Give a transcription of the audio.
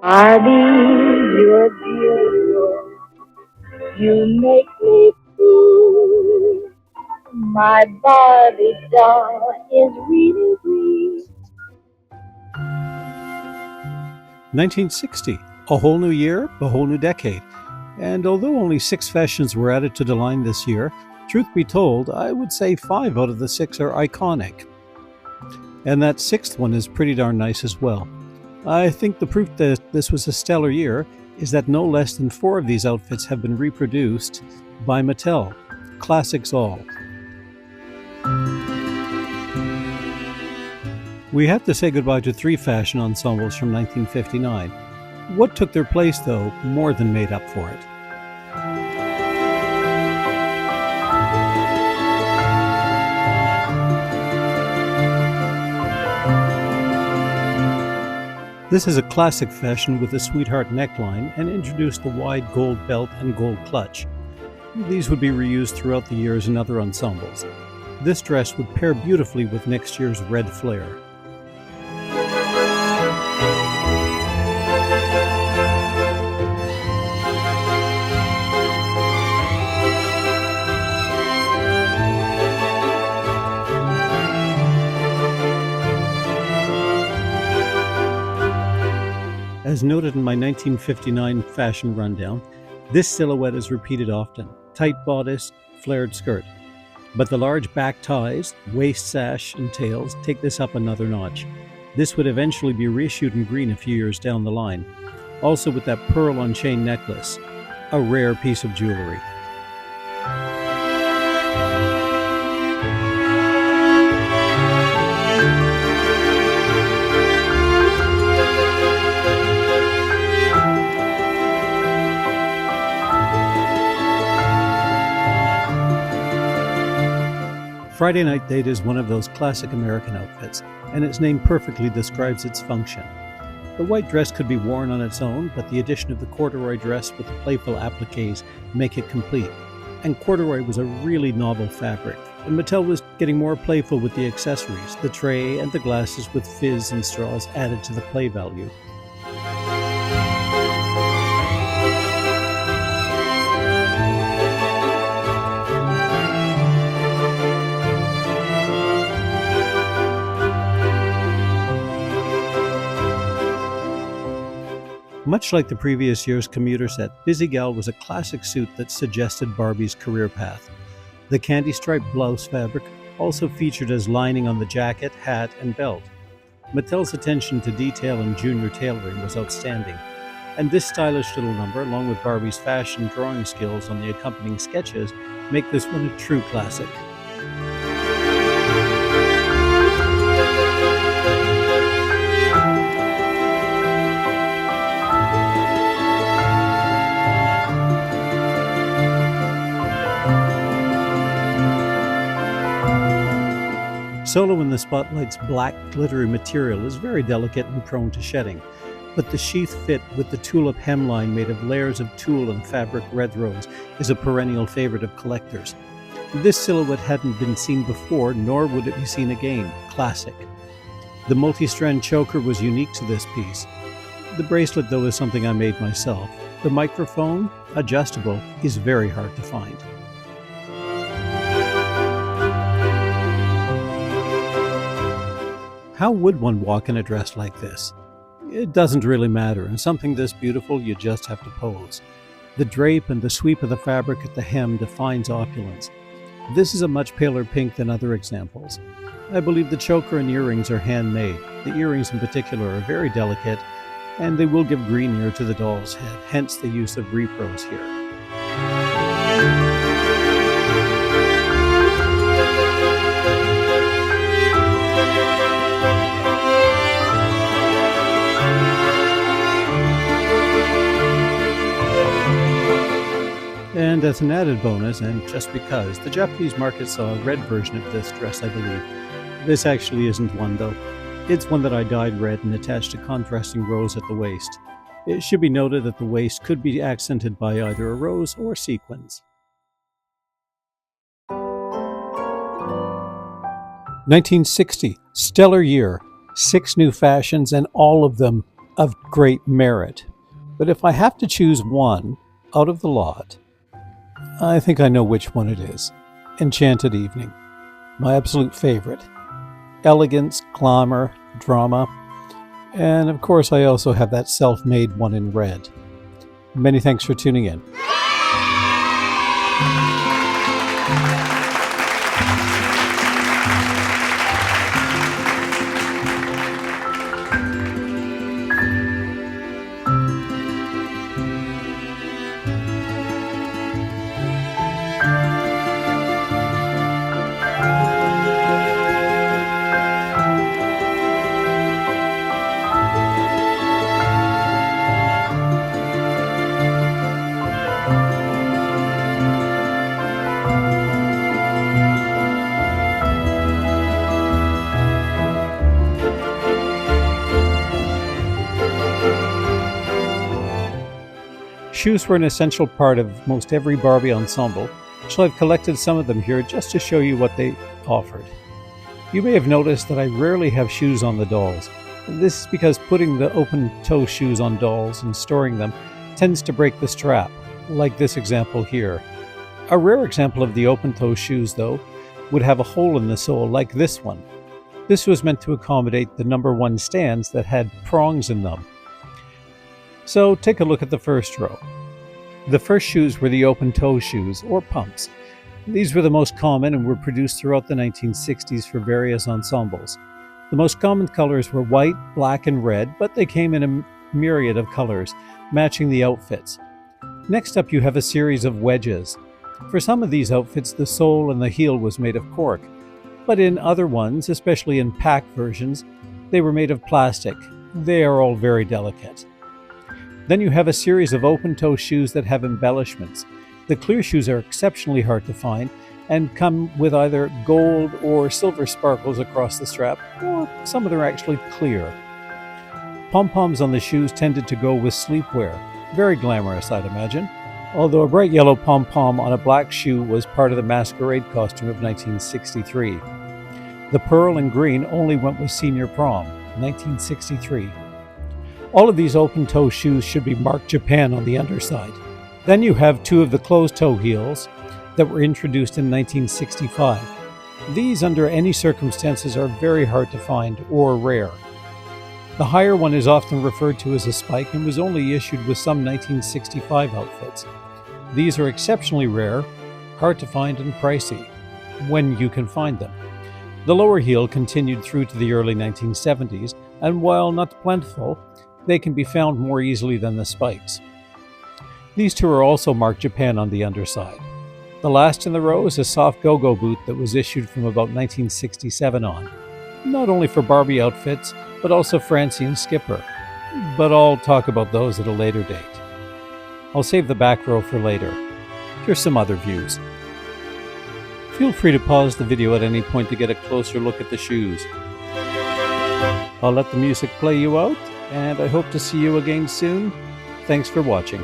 Barbie, you're beautiful. You make me feel my Barbie doll is really real. 1960, a whole new year, a whole new decade. And although only 6 fashions were added to the line this year, truth be told, I would say 5 out of the 6 are iconic. And that 6th one is pretty darn nice as well. I think the proof that this was a stellar year is that no less than 4 of these outfits have been reproduced by Mattel. Classics all. We have to say goodbye to 3 fashion ensembles from 1959. What took their place, though, more than made up for it. This is a classic fashion with a sweetheart neckline and introduced the wide gold belt and gold clutch. These would be reused throughout the years in other ensembles. This dress would pair beautifully with next year's red flare. As noted in my 1959 fashion rundown, this silhouette is repeated often: tight bodice, flared skirt. But the large back ties, waist sash, and tails take this up another notch. This would eventually be reissued in green a few years down the line, also with that pearl on chain necklace, a rare piece of jewelry. Friday Night Date is one of those classic American outfits, and its name perfectly describes its function. The white dress could be worn on its own, but the addition of the corduroy dress with the playful appliques make it complete. And corduroy was a really novel fabric, and Mattel was getting more playful with the accessories, the tray and the glasses with fizz and straws added to the play value. Much like the previous year's commuter set, Busy Gal was a classic suit that suggested Barbie's career path. The candy-striped blouse fabric also featured as lining on the jacket, hat, and belt. Mattel's attention to detail in junior tailoring was outstanding, and this stylish little number, along with Barbie's fashion drawing skills on the accompanying sketches, make this one a true classic. Solo in the Spotlight's black, glittery material is very delicate and prone to shedding, but the sheath fit with the tulip hemline made of layers of tulle and fabric red rose is a perennial favorite of collectors. This silhouette hadn't been seen before, nor would it be seen again. Classic. The multi-strand choker was unique to this piece. The bracelet, though, is something I made myself. The microphone, adjustable, is very hard to find. How would one walk in a dress like this? It doesn't really matter. In something this beautiful, you just have to pose. The drape and the sweep of the fabric at the hem defines opulence. This is a much paler pink than other examples. I believe the choker and earrings are handmade. The earrings in particular are very delicate, and they will give green ear to the doll's head, hence the use of repros here. And as an added bonus, and just because, the Japanese market saw a red version of this dress, I believe. This actually isn't one, though. It's one that I dyed red and attached a contrasting rose at the waist. It should be noted that the waist could be accented by either a rose or sequins. 1960, stellar year. 6 new fashions, and all of them of great merit. But if I have to choose one out of the lot, I think I know which one it is. Enchanted Evening, my absolute favorite. Elegance, glamour, drama, and of course I also have that self-made one in red. Many thanks for tuning in. Shoes were an essential part of most every Barbie ensemble, so I've collected some of them here just to show you what they offered. You may have noticed that I rarely have shoes on the dolls. This is because putting the open-toe shoes on dolls and storing them tends to break the strap, like this example here. A rare example of the open-toe shoes, though, would have a hole in the sole like this one. This was meant to accommodate the number 1 stands that had prongs in them. So take a look at the first row. The first shoes were the open-toe shoes, or pumps. These were the most common and were produced throughout the 1960s for various ensembles. The most common colors were white, black, and red, but they came in a myriad of colors, matching the outfits. Next up you have a series of wedges. For some of these outfits, the sole and the heel was made of cork, but in other ones, especially in pack versions, they were made of plastic. They are all very delicate. Then you have a series of open-toe shoes that have embellishments. The clear shoes are exceptionally hard to find and come with either gold or silver sparkles across the strap, or some of them are actually clear. Pom-poms on the shoes tended to go with sleepwear. Very glamorous, I'd imagine. Although a bright yellow pom-pom on a black shoe was part of the masquerade costume of 1963. The pearl and green only went with senior prom, 1963. All of these open-toe shoes should be marked Japan on the underside. Then you have 2 of the closed-toe heels that were introduced in 1965. These, under any circumstances, are very hard to find or rare. The higher one is often referred to as a spike and was only issued with some 1965 outfits. These are exceptionally rare, hard to find, and pricey, when you can find them. The lower heel continued through to the early 1970s, and while not plentiful, they can be found more easily than the spikes. These 2 are also marked Japan on the underside. The last in the row is a soft go-go boot that was issued from about 1967 on, not only for Barbie outfits, but also Francie and Skipper. But I'll talk about those at a later date. I'll save the back row for later. Here's some other views. Feel free to pause the video at any point to get a closer look at the shoes. I'll let the music play you out, and I hope to see you again soon. Thanks for watching.